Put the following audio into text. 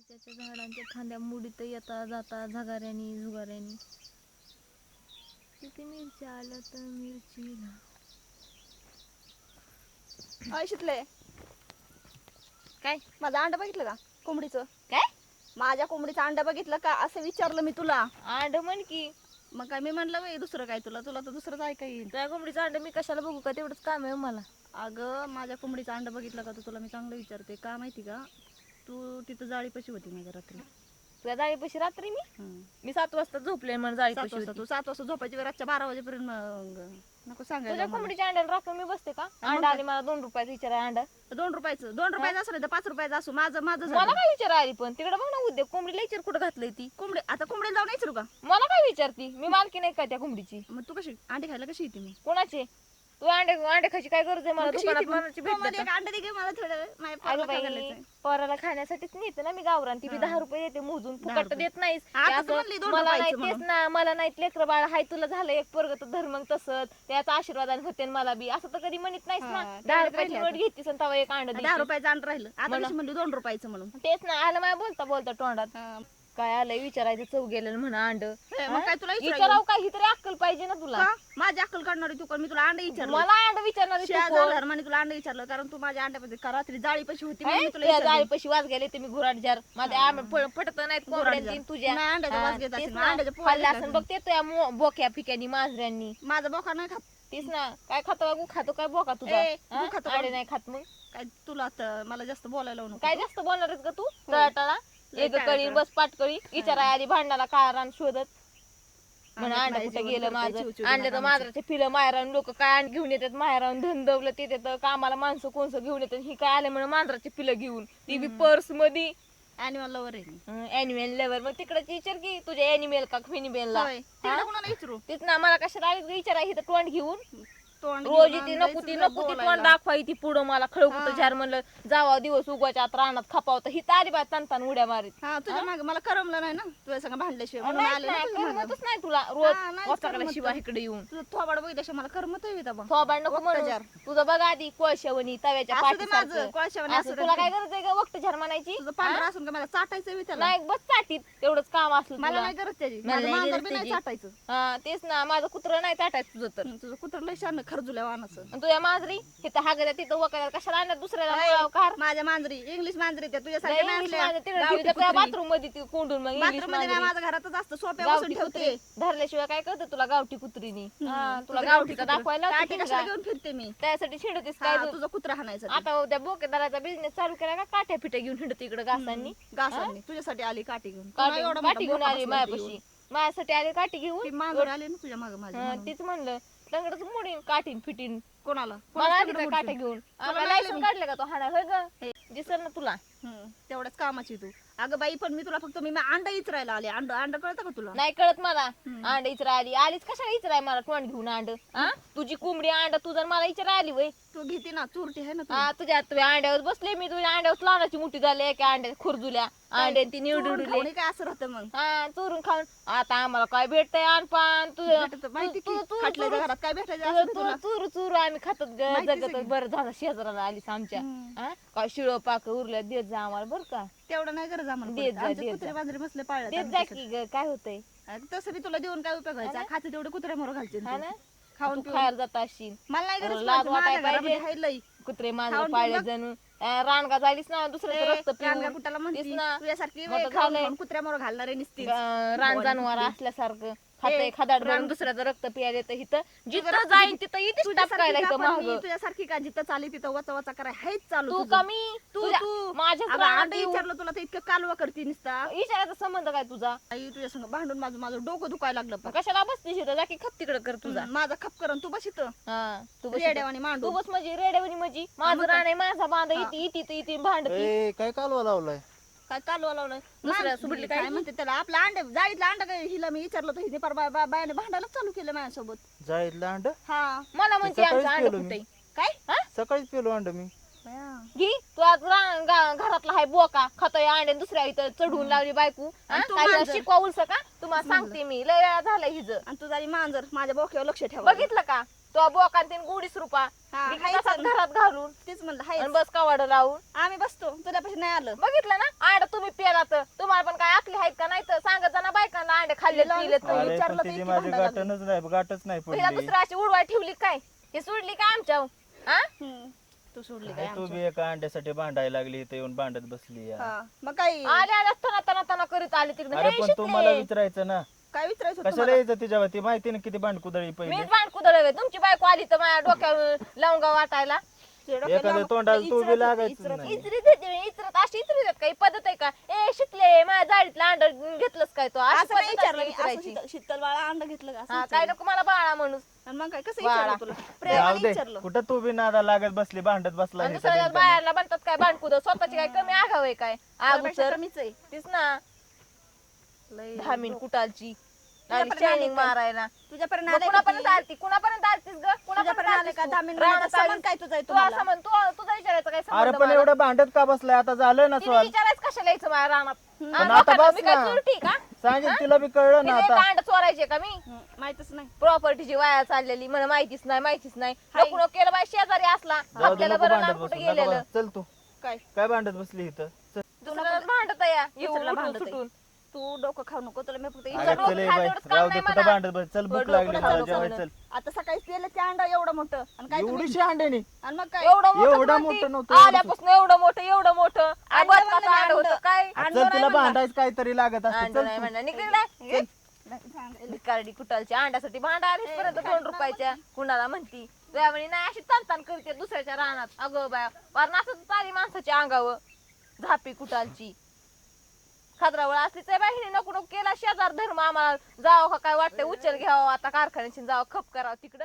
चिंचेच्या झाडांच्या फांद्या मुडीत येता जाता झगाऱ्यानी झुगाऱ्यानी. किती मिरच्या आल्या तर मिरचीला. शिकले काय माझं अंड बघितलं का कोंबडीचं? काय माझ्या कोंबडीचं अंड बघितलं का असं विचारलं मी तुला. अंड म्हण की. मग काय मी म्हणलं बाई दुसरं काय तुला तुला तर दुसरंच ऐका येईल. त्या कोंबडीचं अंड मी कशाला बघू का? तेवढंच काम आहे मला. अगं माझ्या कोंबडीचं अंड बघितलं का? तर तुला मी चांगलं विचारते का माहिती का? तू तिथं जाळीपाशी होती माझ्या रात्री. तुझ्या जाळीपाशी रात्री मी 7 वाजता झोपले म्हणून जाळीपाशी होती. तू 7 वाजता झोपायची वेळ रातच्या 12 वाजेपर्यंत नको सांगायला तुझ्या मला. कोंबडीच्या अंड्याला राखून मी बसते का? अंडा आली मला 2 रुपयाचं विचारा अंडा. 2 रुपयाचं असं नाही तर 5 रुपयाचं असू. माझं मला झालं. काय विचारा आली पण तिकडे बघ ना उद्योग कोंबडीला विचार कुठं घातलंय ती. आता कोंबडीला जाऊन विचारू का? मला काय विचारती? मी मालकी नाही का त्या कोंबडीची? मग तू कशी अंडे खायला कशी येते मी? कोणाचे? तू अंडे खायची काय गरज आहे मला? कशी दुकानात येते मग? मनाची हो, भेट मला देता. एक अंडं दे गं, मला थोडं वेळ. माझ्या अगं पोराला खायला बाई द्यायचंय. पोराला खाण्यासाठीच नेते ना मी गावरान. ती बी 10 रुपये देते मोजून. 10 फुकट रुपये. देत नाहीस. आता ते तू असं म्हणली 2 मला नाही रुपयाचं तेच म्हणून. ना मला नाही लेकर बाळ हाय तुला झालं एक पोरग तर धर मग तसंच त्याचा आशीर्वादाने होते न मला बी असं तर कधी म्हणत नाहीस ना. हा, 10 तेवढं रुपयाची राहिलं नोट घेतीस आणि तवा एक अंड 10 देतीस. रुपयाचं अंड राहिलं. आता मला- कशी म्हणली 2 रुपयाचं म्हणून. तेच ना आलं माझ्या बोलता बोलता तोंडात हा. काय आलंय विचारायचं चव गेलं म्हणा अंड. हे, मग काय तुला विचारावं काय ही तरी अक्कल पाहिजे ना तुला. का? माझी अक्कल काढणारी तू कोण? मी तुला अंडे विचारलं. मला अंड विचारणार धर्माने तुला अंडे विचारलं कारण तू माझ्या अंड्यामध्ये का रात्री जाळीपाशी होती म्हणून मी तुला विचारलं. जाळीपाशी वाज गेले तुम्ही घुराट जार माझ्या पटत नाहीत कोंबड्यांची तुझ्या. नाही, अंड्याचा वास घेत असेल. अंड्याच्या पोळ्या खाल्ला घेत असं असेल. बघ ते तुझ्या बोक्या फिक्यानी मांजऱ्यांनी. माझा बोका नाही खात. तीच ना काय खातो गु खातो काय बोका तुझा? ए, गु हा? खातो अंडे का? नाही खात मग काय तुला आता मला जास्त बोलायला लावू नको. काय जास्त बोलणार आहेस का तू तळाटाला? एक काय कळी कळलं? बस पाटकळी विचारा आधी भांडणाला काय रान शोधत म्हणून अंड्यात अंड नाही कुठे जेवण गेलं करते, माझं चिवचिव आणलं तर कामाचं. मांजराचे पिलं माहेरान लोक काय अंड घेऊन येतात माहेरान धंदवलं ते देतं कामाला माणसं कोणसं घेऊन येतात ही काय आले म्हणून मांजराचे पिलं घेऊन ती बी पर्स मध्ये Animal lover आहे मी. अॅनिमल लेवर मग तिकडे विचार की तुझ्या अॅनिमल का फिनिमेलला होय. तिकडे कोणाला विचारू? तेच ना मला कशाला आली विचारा इथं तोंड घेऊन तोंड रोज घेऊन ती अंगायचं नको ती तुला नको ती बोलायला. तोंड दाखवाय ती पुढं मला खळकुत हा. झार म्हणलं जावा दिवस उगवाच्या आत रानात खपावतं ही तारी बाय तनतान उड्या मारीत हा तुझ्या मागे मला करमलं नाही ना तुझ्या संग भांडल्याशिवाय म्हणून नाही, आले ना नाही, तुझ्या मागं. करमतच नाही तुला हा, रोज नाही वस्ताकडे करमत. शिवा इकडे येऊन तुझं थोबाड बघितल्याशिवाय मला करमत आहे बा. थोबाड नको म्हणू वक्तजार. तुझं बघ आधी कोळशावणी तव्याच्या असू दे माझं पाठीसारखं. कोळशावानी असं असू दे. तुला काय गरज आहे का वक्त झार म्हणायची तुझं पांढरं असून का मला चाटायचं बी त्याला? नाही बस चाटीत तेवढंच काम असलं मला तुला नाही गरज त्याची. मला माझं नाही मांजर गरज बी नाही त्याची. चाटायचं. हा तेच ना माझं कुत्र नाही चाटायचं तुझं तर तुझं कुत्र लय शान खरजुल्या वाहनाचं. आणि तुझ्या मांजरी तिथं हागऱ्या तिथं वकायला कशाला आणणार दुसऱ्याला मुळाव कार माझ्या मांजरी इंग्लिश मांजरी त्या तुझ्यासारख्या नाही आणल्या. बाथरूम मध्ये ती कोंडून मग इंग्लिश बाथरूम मध्ये नाही, मांजरी. माझ्या घरातच असतं सोप्या गावठी बसून ठेवते. कुत्री धरल्याशिवाय काय करते तुला गावठी कुत्रीनी हा, तुला तुझं गावठीचा कुत्रं. दाखवायला काठी होती कशाला का? घेऊन फिरते मी? त्यासाठी छिडतीस काय हा, तू? तुझं कुत्रा हाणायचं. आता उद्या बोकेदाराचा बिझनेस चालू केला का काठ्या फिट्या घेऊन हिंडत इकडे घासांनी घासांनी तुझ्यासाठी आली काठी घेऊन. तुला काठी एवढा मोठा काठी घेऊन बोका आली बसला माझ्यापाशी येऊन. माझ्यासाठी आली काठी ती घेऊन मांजर आले ना तुझ्या मागं माझ्या हा, म्हणून. तीच म्हणलं लंगडच मोडीन काठीन फिटीन कोणाला मला कोणाला आली तिकडं काय काठ्या मुडशील? घेऊन तुला नाही लायसन आली काढलं का तो हाणा होय ग दिसल ना तुला तेवढ्याच कामाची तू. अगं बाई पण मी तुला फक्त मी अंडा इचरायला आले. अंड अंड कळतं का तुला? नाही कळत मला अंड इचरा आली आलीच कशाला इचराय मला तोंड घेऊन अंड हा तुझी कोंबडी अंड तू जर मला इचरा आली वय तू घेते ना चुरटी आहे ना तू. हा तुझ्या अंड्यावर बसले मी तुझ्या अंड्यावर लहानाची मोठी झाली एका अंड्यात खुरजुल्या अंड्या ती चोरून निवडुडले खाऊन काय असं राहतं मग? हा चोरून खाऊन आता आम्हाला काय भेटतंय आणपान भेटतं माहिती की खाटल्याच्या घरात काय भेटायचं असं तुला? चूर चूर आम्ही खातात माहितीच जगत आहे. बरं झालं शेजाराला आलीस आमच्या हा काय शिळ पाक उरल्या देत जा आम्हाला बरं का तेवढं नाही गरज आम्हाला देत पडत. जा, आमचे देत कुत्रे जा. मांजरे बसले पाळले देत जा की ग, काय होतंय तसं बी तुला देऊन काय उपयोग व्हायचा? खाते तेवढे कुत्र्या मोर घालतील हा तू. ना खाऊन तू पिऊन. खायला जात असशील मला नाही गरज लाज पडत. वाटायला माझ्या घरामध्ये पाहिजे. आहे लई. कुत्रे मांजर खाऊन पाळले पिऊन जणू रानगा झालीस ना दुसऱ्याचं रक्त रानगा पिऊन कुठाला म्हणती तेच ना. तुझ्यासारखी मोठं खाऊन झालंय. खाऊन कुत्र्या मोर घालणारे निसतील. रान जनावर असल्यासारखं खातय खदाड भरून रान- दुसऱ्याचं रक्त पियाले तर इथं जिथं रक्त जाईन तिथं येतेच तुझ्यासारखी टाकायला का इथं पण महाग मी तुझ्यासारखी का जिथं चाली तिथं वचा वचा कराय हेच चालू तू तुझं. कमी तू तुझ्या- तू माझ्याच अगं, रानात अंडे येऊन- विचारलं तुला तर इतकं कालवा करते निसता. विचारायचा संबंध काय तुझा आई तुझ्या संग भांडून माझं माझं डोकं दुखायला लागलं मग पण. कशाला बसतीस इथं जा की खप तिकडं कर तुझा माझा खप करून तू बस इथं हा तू बस इथं. रेड्यावानी तू मांडू बस म्हणजे रेड्यावनी म्हणजे माझं रान आहे माझा बांधा हा. इथे इथे इथे भांडती ए काय कालवा लावलाय? काय कालवा लावलं दुसऱ्या सुबडली काय काय म्हणते त्याला आपला अंडे जाळीतलं अंड काय हिला मी विचारलं तर हिने पर बायाने भांडायला चालू केलं माझ्यासोबत. जाईतलं अंड? हा मला म्हणते सकाळीच आमचं अंड पेलो मी. कुठे काय हा सकाळीच पेलो अंड मी. बया. घे तू आज घरातला हाय बोका खातोय अंडे दुसऱ्या इथं चढवून लावली बायको आणि तू काय मांजर. शिकवा उलस का तुम्हाला सांगते मी लय वेळा झालंय हिज आणि तू जरी मांजर माझ्या बोक्यावर लक्ष ठेवा. बघितलं का तो बोका तीन गुडीस रुपा हा, इकडे हायच तसाच ना. घरात घालून तेच म्हणलं आणि हाय बस कवाड लावून आम्ही बसतो तुझ्यापाशी नाही आलं. बघितलं ना अंड तुम्ही पेला तर माझी भांडा लागली. गाठच नाही हिला पडली दुसरा अशी उडवाय ठेवली काय हे सोडली काय आमच्या हा तू सोडली काय काय तू आमच्या? बी एका अंड्यासाठी भांडायला लागली इथे येऊन भांडत बसली या. हा, मग काय आले आल्या तना तना तना करीत आले तिकडे अरे पण तू मला विचारायचं ना काय विचारायचं होतं कशाला मला? यायचं तिच्यावर ती माहिती ना किती भांडकुदळी पहिले मीच बाण कुदळ तुमची बायको आली तर माझ्या डोक्यावर लवंगा वाटायला तुझ्या डोक्याला एखाद्या लावून तोंडाला तू इचरत बी होती, लागायचं इचरत नाही. होती. इचरी देते इचरत अशी इचरी देत काही पद्धत आहे का ए शिकले माझ्या जाळीतलं अंड घेतलंच काय तो अशी असं नाही पद्धत विचारलं असते मी, असं विचारायची. शीतल बाळा अंड घेतलं का असं हा काय विचारलं. नको मला बाळा म्हणून आणि मग काय कसं बाळा. विचारलं तुला जाऊ प्रेमाने दे विचारलं. कुठं तू बी नादा लागत बसली भांडत बसला आणि हे दुसऱ्या सगळं. बाहेरला बनतात काय बाणकुद स्वतःची काय कमी आगाव आहे काय त्यापेक्षा आगुचर कमीच आहे. तीच ना लय धामीन कुटालची तुझ्यापर्यंत शायनिंग आले काय? मारायला तुझ्यापर्यंत मग आले का कुणापर्यंत ती? आलती कुणापर्यंत आलतीस ग तुझ्यापर्यंत आले का? दामिनी रानात म्हणण्याचा संबंध आलीस. काय तुझा आहे तू तुम्हाला? असं म्हण तू तुझा विचारायचं काय अरे संबंध पण मला? एवढं भांडत का बसलाय आता झालं ना तिने सवाल विचारायचं कशाला यायचं माझ्या रानात पण हा, आता लोकांना बस मी काय ना. चुरटी का सांगेल तिला बी कळलं ना तिने आता कांड चोरायचे का मी माहितच नाही. प्रॉपर्टीची वाया चाललेली मला माहितीच नाही हाय. नको नको केलं बाई शेजारी असला जाऊ दे आपल्याला नको बरं भांडत नाम बसू कुठे नका गेलेलं बा. चल तू काय काय भांडत बसली इथं चल. दुसऱ्याला भांडत या येऊन दुसऱ्याला उठून भांडत आहे. सुटून तू डोकं खाऊ नको तुला मी फक्त तुझं अगं डोकं चल ए खायला बाई एवढंच काम राहू दे नाही कुठं मला. भांडत बस चल भूक डोकं लागली खायला मला नको जेवाय म्हणून. चल आता सकाळीच पिलं ते अंडा एवढं मोठं आणि काय तुम्ही- एवढीशी अंड्यानी आणि मग काय एवढं एवढं मोठं मोठं नव्हतं, आल्यापासून एवढं मोठं अंड बदकाचं म्हणलं अंड मी, होतं अंड. काय अंड चल नाही तिला म्हणलं. भांडायचं काहीतरी लागत असतं अंड चल नाही तू. म्हणणार निघले भिकारडी कुटालची अंड्यासाठी भांडा आलीच पर्यंत 2 रुपयाच्या कुणाला म्हणती त्यावेळी नाही अशी तनतन करते दुसऱ्याच्या रानात अगं बाया वार नाचत तारी माणसाच्या अंगावर झापी कुटालची खाद्रावळ असलीच आहे बाई नको नको केला शेजार धर्म आम्हाला जावं का काय वाटतंय उचल घ्यावं आता कारखान्याशी जावं खप करावं तिकडं